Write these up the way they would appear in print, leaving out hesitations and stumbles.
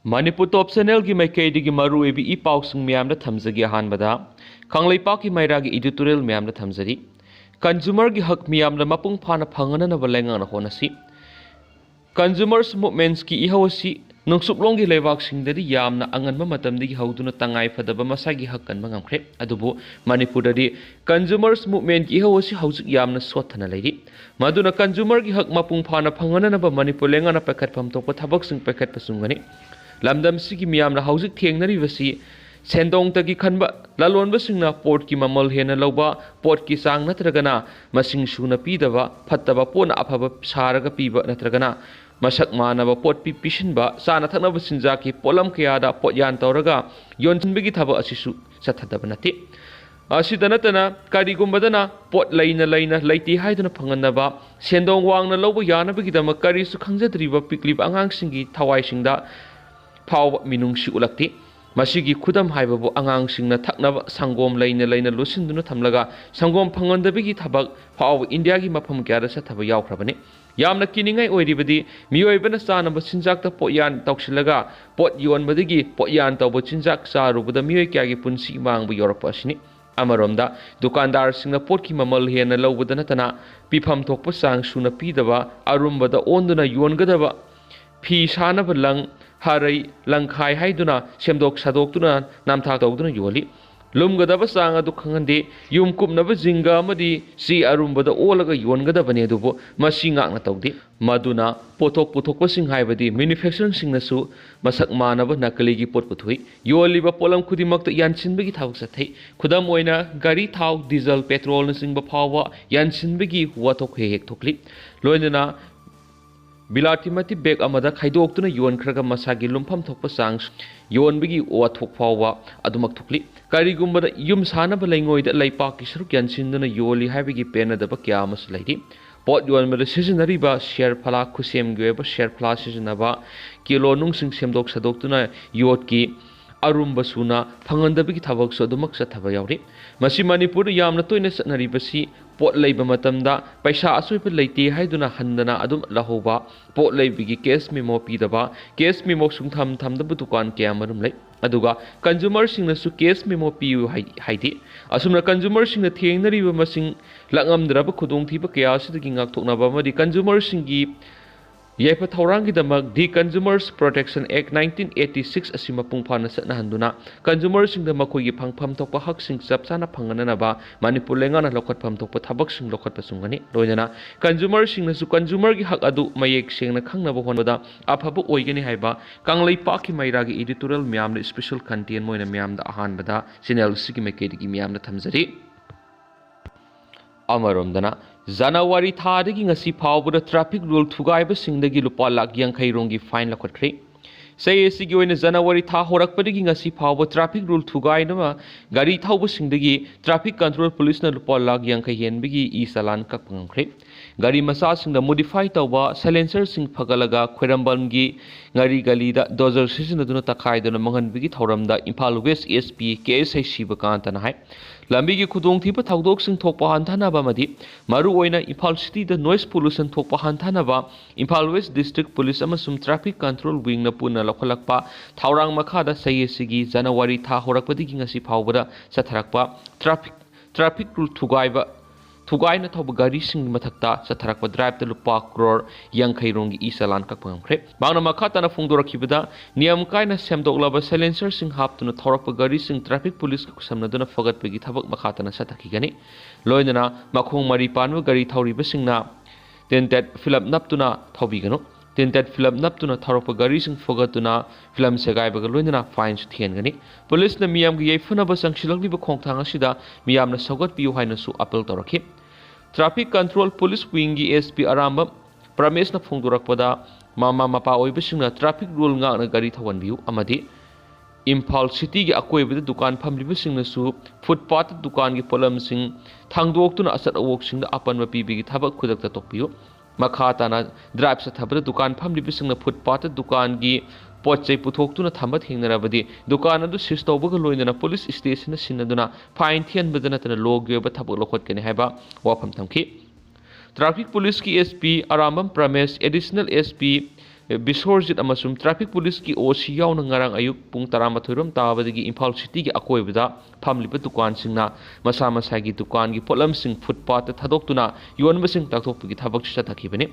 Manipur Top Channel की माइकैदगी मरुओइबी इपाउसिंग म्यामदा थमजगी अहानबदा खंगलेपाकी माइरागी editorial म्यामदा थमजरी consumer की हक म्यामदा मपुंग फाना फंगननब लेंगाना होनसी कंज्यूमर्स मूवमेंट्स की इहवसी नुंगसुपलोंगी लेवाकसिंगददी यामना अंगनबा मतमदगी हौदुना तंगाई फदबा मसागी हक कनबा ngamkhre अदुबु मणिपुरददी कंज्यूमर्स मूवमेंट की इहवसी हौजिक यामना सोथना लेरि मदुना कंज्यूमर की हक मपुंग फाना फंगननब मणिपुर लेंगाना पैखतफम तोपा थबकसिंग पैखतपसुंगनी लमदम सिगी मियामना हौजिक थेंगनरिबसी सेंदोंगतगी खनबा ललोनबसिंगना पोर्ट की ममल हेना लौबा पोर्ट की सांग नत्रगना मसिंग सुना पीदबा फत्तबा पोना अफबा सारगा पीबा नत्रगना मसक मानबा पोट पी पिसिनबा साना थनबा सिंजा की पोलम कयादा पोयान तौरगा योनसिनबगी थबा असिसु सथदबा नते असिदनतना करिगुंबदना पोट लैना लैना लैति हाइदना फंगनबा सेंदोंग वांगना लौबा यानबगिदमा करिसु खंगजद्रिबा पिक्लिबा अंगांगसिंगी थवाइसिंगदा फाव मिनुंगसी उलक्ति मसिगी खुदम हाइबबु अंगांगसिंगना थकनबा संगोम लैना लैना लुसिंदुना थमलगा संगोम फंगनदबगी थबक फाव इंडिया की मफम क्यादा सथबा यावख्रबने यामना किनिंगाई ओइरिबदी मियोइबना चानबा चिंजाकता पोयान तौसिलगा पोट योनबदगी पोयान तौबो चिंजाक चारुबदा मियोइ क्यागी पुंसी मांगबु योरपसिनी अमरोमदा दुकानदार सिंगना पोट की ममल हेना लौबदा नतना पिफम थोकपा सांग सुना पीदबा अरुमबदा ओंदुना योनगदबा फी सानबा लंग हरई लंखाई हाइदुना सेमदोक सादोक्तुना नामथा तौदुना योली लुमगदबा सांग अदु खंगंदे युम कुमनबा जिंगा अमदी सी अरुमबदा ओलगा योनगदबने अदुबो मसी ngakna तौदे मदुना पोथोक पुथोकपसिंग हाइबदी मैन्युफैक्चरिंग सिंगनसु मसक मानबा नकलीगी पोट पुथुई योलिबा पोलम खुदिमक्ता यानसिनबगी थाबक सथै खुदम ओइना गाड़ी थाव डीजल पेट्रोल नसिंगबा फावा यानसिनबगी वाथोक हेक थोकली लोइना बिलाटिमति बेग अमदा खाइदोक्तुना योनख्रगा मसागी लुमफम थोकपा सांग योनबगी वाथोक फावा अदुमक थोकली करिगुंबदा युम सानबा लैंगोइदा लैपाकी सरुक यानसिनदुना योली हाइबगी पेनदबा क्यामस लैदि पोट योनबदा सिजनरिबा शेयर फला खुसेमगेबा शेयर फला सिजनबा किलो नुंगसिंग सेमदोक सदोक्तुना योटकी अरुमबा सुना फंगनदबगी थबक सदुमक सथबा यावरि मसी मणिपुर यामना तोइना सनरिबसी पोट लैबा मतमदा पैसा असोइबा लैते हाइदुना हंदना अदुम लहोबा पोट लैबिगी केस मेमो पीदबा केस मेमो सुंथम थमदबु दुकान क्यामरुम लै अदुगा कंज्यूमर सिंगनसु केस मेमो पीयु हाइदि असुमना कंज्यूमर सिंगना थेंगनरिबा मसिंग लंगमद्रबा खुदोंथीबा कयासिदगी ngakthoknaba amadi कंज्यूमर सिंगी येफा थौरांगीदमक दि कंज्यूमर्स प्रोटेक्शन एक्ट 1986 असि मपुंग फाना सतनहंदुना कंज्यूमर सिंगदा मखोइगी फंगफम थोकपा हकसिंग चपचाना फंगननबा मणिपुर लेंगाना लोखतफम थोकपा थबकसिंग लोखतपा सुंगनी लोइना कंज्यूमर सिंगनसु कंज्यूमर की हक अदु मयेक सेंगना खंगनबा होनबदा अफबु ओइगनी हाइबा कांगलैपाकी माइरागी एडिटोरियल म्यामदा स्पेशल कंटेंट मोइना म्यामदा अहानबदा चैनल सिगी मेकेदगी म्यामदा थमजरी अमरोमदना जनवरी थादगी ngasi फावबदा ट्रैफिक रूल थुगाइबसिंगदगी लुपा लाख यांखैरोंगी फाइन लखटख्रे सैएसिगी ओइना जनवरी था होरकपदगी ngasi फावब ट्रैफिक रूल थुगाइनमा गाड़ी थौबसिंगदगी ट्रैफिक कंट्रोल पुलिस न लुपा लाख यांखै हेनबगी ई चालान ककपंगख्रे गाड़ी मसासिंगदा मोडिफाई तौबा साइलेंसर सिंग फगलगा खोरंबलमगी गाड़ी गलीदा डोजर सिजनदुना तखाइदुना मंगनबगी थौरमदा इम्फाल वेस्ट एसपी केएसआई शिवकांतना हाय लंबी की खुदोंथीबा थौदोकसिंग थोकपा हंथानबा मदि मरु ओइना Imphal city the noise pollution थोकपा हंथानबा इम्फाल वेस्ट डिस्ट्रिक्ट पुलिस अमसुम ट्रैफिक कंट्रोल विंग न पुना लखलकपा थौरांग मखादा सैयसिगी जनवरी था होरकपदिगी ngasi फावबदा सथरकपा ट्रैफिक रूल थुगाइना थौब गाड़ी सिंग मथक्ता सथरकपा ड्राइव द लुपा करोड़ यांखैरोंगी ई चालान ककपंगख्रे मांगना मखाताना फोंदोरखिबदा नियम कायना सेमदोकलाबा साइलेंसर सिंग हापतुना थौरकपा गाड़ी सिंग ट्रैफिक पुलिस को समनदुना फगतपगी थबक मखाताना सथखिगनी लोइना मखोंग मरी पानव गाड़ी थौरिबा सिंगना टेंटेड फिलप नपतुना थौबिगनो टेंटेड फिलप नपतुना थौरकपा गाड़ी सिंग फगतुना फिल्म सेगाइबगा लोइना फाइन थियनगनी पुलिस न मियामगी यैफुनबा संगसिलगलिबा खोंगथांग असिदा मियामना सौगतपियु हाइनसु अपील तौरखि ट्रैफिक कंट्रोल पुलिस विंग की एसपी अराम प्रमेश फोंदोरकपदा मामा मपा ओइबसिंगना ट्रैफिक रूल ngakna गाड़ी थवनबियु अमदि इम्फाल सिटी की अकोइबदा दुकान फमलिबसिंगनसु फुटपाथ दुकान की पोलमसिंग थांगदोक्तुना असत अवोकसिंगदा अपनबा पीबिगी थबक खुदकता तोकपियु मखाताना ड्राइव सथबदा दुकान फमलिबसिंगना फुटपाथ दुकान की पोचे पुथोक्तुना थंब थेंगनरबदी दुकान अदु सिज तौबगा लोइना पुलिस स्टेशन सिनदुना फाइन थियनबदा नतना लोगयोबा थबक लोखतकने हाइबा वाफम थमखि ट्रैफिक पुलिस की एसपी अरामम Pramesh additional SP Biswarjit amasum traffic police ki OC yauna ngarang ayuk pung 12 rom tabadagi Imphal City gi akoibada phamliba dukan singna masa masagi dukan gi polam sing footpath ta thadoktuna yonbasing takthokpagi thabak chathakibani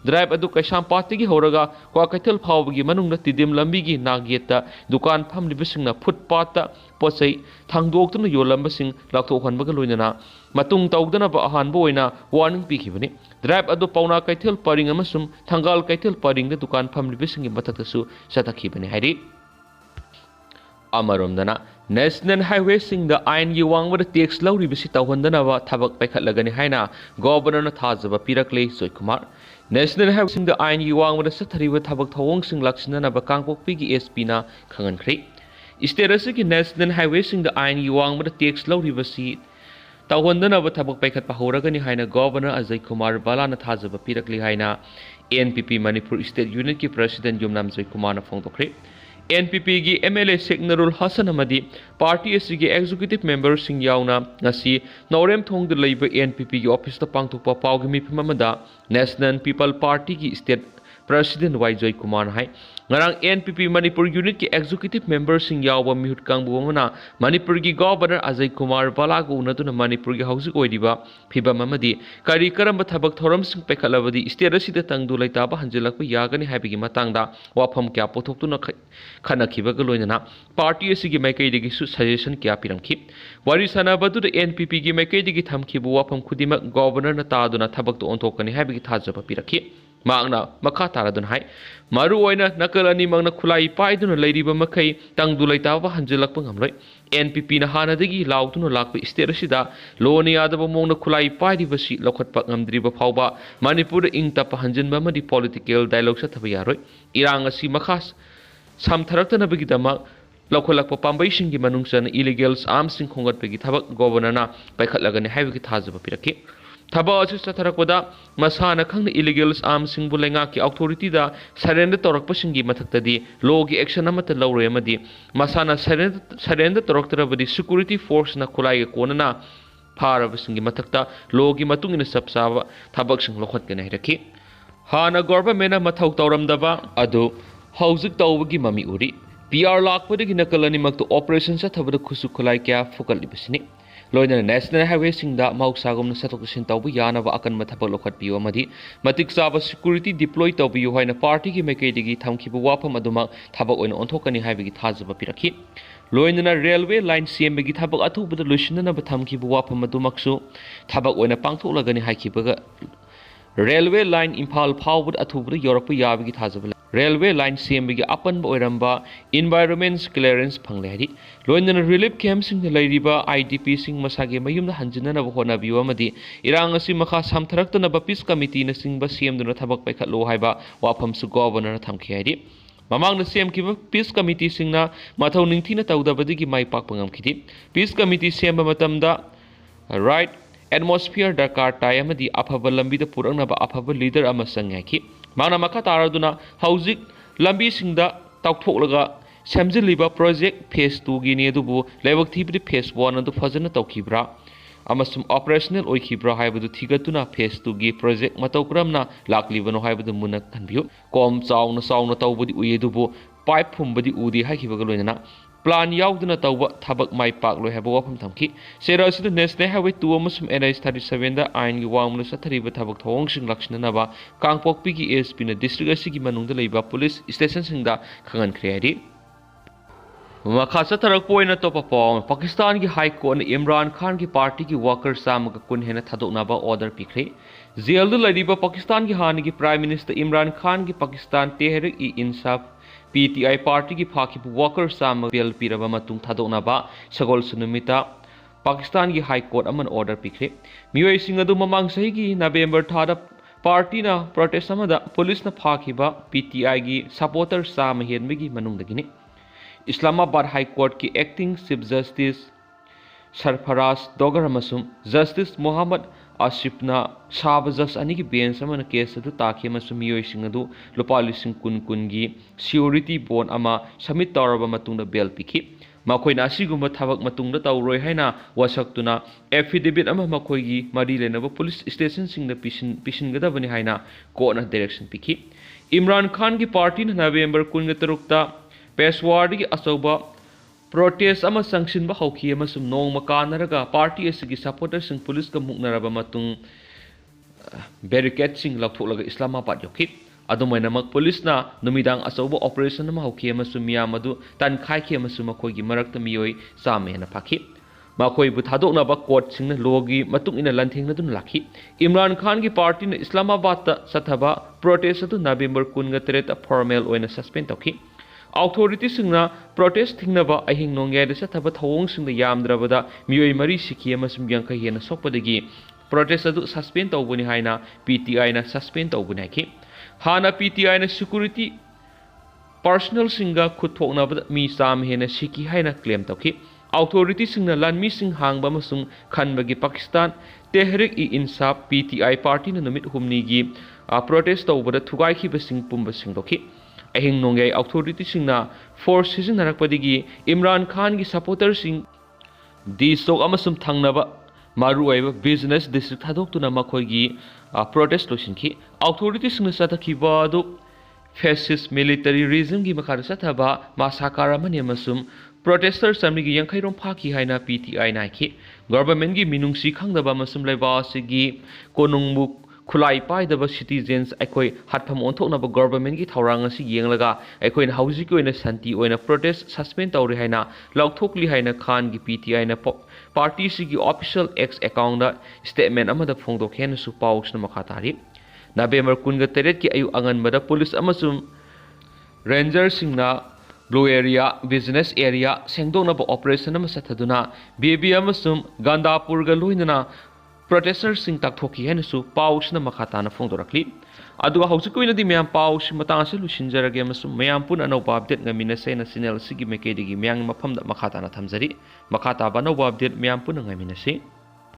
drive adu Kaishampati gi horaga kwa kaithal phawbagi manungna tidim lambi gi nageta dukan phamliba singna footpath ta posai thangdoktuna yolambasing lakthokhonbaga loinana matung tawdana ba ahanbo oina warning pikibani drive adu pauna kaithal paring amasum thangal kaithal paring da dukan phamliba singi mathaktasu chathakibani hairi amaromdana National Highway sing the ain gi wangba tax lauri bisi tawhandana ba thabak paikhatlagani haina governor na thajaba pirakle Soikumar National Highway sing the ain gi wangba sathariba thabak thawong sing laksinana ba kangpokpi gi SP na khangankhri State ki National Highway sing the ain gi wangba tax lauri bisi tawhandana ba thabak paikhat pahoragani haina governor Ajay Kumar Bala na thajaba pirakle haina NPP Manipur State Unit ki President Yumnam Joy Kumar na phongtokri NPP gi MLA Signarul Hassan Amadi Party SG Executive Member sing yauna ngasi Norem thong de leiba NPP gi office ta pangthokpa pawgi mifim amada National People Party gi State President Joy Kumar hai ngarang NPP Manipur Unit ki Executive Member sing yawa mihut kangbu amana Manipur gi Governor Ajay Kumar Bala gu unaduna Manipur gi hausi oidiba phibam amadi kari karamba thabak thoram sing pekhalabadi state asida tangdu laitaba hanjilakpa yagani haibigi matangda wafam kya pothoktuna khanakhiba ga loinana party asigi maikai digi su suggestion kya piramkhi wari sanabadu de NPP gi maikai digi thamkhibu wafam khudima governor na taduna thabak to ontokani haibigi thajaba pirakhi Magna Makataradun Hai Maru oina nakalani magna khulai paiduna leiriba makai tangdulai tawa hanjilak pangamloi NPP na hanadagi lautuna lakpa state asida loni adaba mongna khulai paidi basi lokhatpa ngamdriba phawba Manipur ingtapa hanjinba madi political dialogue sa thaba yaroi irang asi makhas samtharakta bagi dama lokholakpa pambai singi manungsan illegals arms sing khongat bagi thabak governor na paikhatlagani haibagi thajaba piraki Thaba asu satharakpada masana khangna illegals arms sing bulenga ki authority da surrender torak pasingi mathaktadi law gi action amata lawre amadi masana surrender toraktarabadi security force na khulai ge konana phara singi mathakta law gi matungina sabsaba thabak sing lokhat ke nahi rakhi hana government na mathau tawramdaba adu hauzik tawgi mami uri PR lakpadagi nakalani makto operation sa thabada khusu khulai kya fokal libasini Loina National Highway singda mausagom na satok sin tawbu yanaba akan mathapal lokhat piyo amadi matik saba security deploy tawbiyo haina party ki mekai digi thamkhibu wafam aduma thabak oina onthokani haibigi thajaba pirakhi loina railway line sembagi thabak athubada lusinana ba thamkhibu wafam adumaksu thabak oina pangthoklagani haikhibaga railway line Imphal phawbud athubada yorokpa yabigi thajaba railway line sembagi apanba oiramba environment clearance phangle hari loinana relief camp sing leiriba IDP sing masage mayumna hanjinana ba hona biwa amadi irang asi makha samtharaktana ba peace committee na singba semduna thabak paikhatlo haiba wafam su governor na thamkhi hari mamang na semkiba peace committee singna mathau ningthina tawdabadigi mai pak pangamkhidi peace committee semba matamda right atmosphere darkar tai amadi afaba lambi da purangna ba afaba leader ama sangyaki Mana maka taraduna hauzik lambi singda tawthoklaga semjiliba project phase 2 gi ne dubu lebak thibri phase 1 adu fajana tawkhibra amasum operational oikhibra haibadu thigatuna phase 2 gi project matawkramna laklibano haibadu munak kanbiu kom chauna tawbudi uye dubu pipe phumbadi udi haikibaga loinana plan yauduna tawba thabak mai pak loi haba wafam thamki sera sida National Highway 2 amasum NH 37 da ain gi wangmuna sathariba thabak thawong sing lakshna ba kangpokpi gi ASP na district asigi manungda leiba police station singda khangan khreari makha satharak poina to papom Pakistan gi High Court na Imran Khan gi party gi worker samaga kun hena thadokna ba order pikre jail du ladiba Pakistan gi hani gi Prime Minister Imran Khan gi Pakistan Tehrik-i-Insaf PTI party ki phaki worker sam bill piraba matung thadona ba sagol sunumita Pakistan ki High Court aman order pikre mioi sing adu mamang sahi ki November thada party na protest amada police na phaki ba PTI gi supporter sam henbigi manung dagini Islamabad High Court ki acting chief justice Sarfaraz Dogar amasum Justice Muhammad Asifna Shabazas anigi bench amana case adu takhi amasum mioi sing adu lupa lising kun gi security bond ama submit tawraba matungda bail pikhi makoina asigumba thabak matungda tawroi haina wasaktuna affidavit ama makoi gi mari lenaba police station sing da pisin gadabani haina court na direction pikhi Imran Khan की party ने नवंबर 13 पेशवार की अचौब protest संगसिनब हौखी नोंम कानरगा party की supporter police का मुक्नरब barricade लौथोलग Islamabad यौखी अदुमैनमक पुलिसना नुमिदांग अचौब operation हौखी मियाम तनखाई मखोगी मरक्त मियोय चाम हेन फाखी मखोइबु थादोकनब court लोगी लंथेंगदुन lucky Imran Khan की party ने इस्लामाबाद चथब प्रोटेस्ट नवंबर 13 फॉर्मल सस्पेंड तौखी ऑथोरिटी प्रोटेस्ट थिंगनब अहिंग नोंगेद चथब थवोंग यामद्रबद मियोय मरी सिखी यांखै हेन सोपदगी प्रोटेस्ट सस्पेंड तौबनी हाइना पीटीआई ना सस्पेंड तौबनी हाइखी हाना पीटीआई ना सिक्योरिटी पर्सनल सिंगा खुथोकनबद मी चाम हेन सिखी हाइना claim तौखी authority लानमी Hong खनबगी Pakistan Tehreek इ इंसाफ पीटीआई पार्टी नुमित हुमनी की protest तौबद थुगाइखिब पुंब सिंगदोखी अहिंग नोंगे authority force सिजनरपदगी Imran Khan की सपोर्टर दी चौक थंगनब मरुओइब बिजनेस डिस्ट्रिक्ट थादोक्तुना मखोइगी प्रोटेस्ट लोसिंखी ऑथोरिटी चथखिब अदु फैसिस्ट मिलिटरी रिजिम की मखादा चथब मासाकार अमनि प्रोटेस्टर चमरी यांखैरों फाखी है पीटीआई नाखी गवर्नमेंट की मिनुंसी खंगदब लेबासी कोनुंगबु खुलाई पाइदब सिटीजेंस अखोई हाथफम ओंथोकनब गवर्नमेंट की थौरांग येंगलगा अखोइन हौजिक ओइना शांति ओइना प्रोटेस्ट सस्पेंड तौरे है लौथोकली है खान की पीटीआई ना पार्टी की ऑफिशियल एक्स अकाउंट स्टेटमेंट अमद फोंदोखेनसु पाउसना मखा तारी नवंबर 13 की अयु अंगनबद police ranger blue area business area सेंदोनब ऑपरेशन चथदुना बेबी गंदापुर लोइनना प्रोटेस्टर ताकथोकी है पाउसना मखा ताना फोंदोरखली अदुगा हौजिक मैम पाउस मतांग लुसिंजरगे मैम पुन अनौब अपडेट ngamiनसे चैनल सिगी मेकेदिगी मैम मफम मखा ताना थमजरी मखा ताबा अनौब अपडेट मैम पुन ngamiनसे।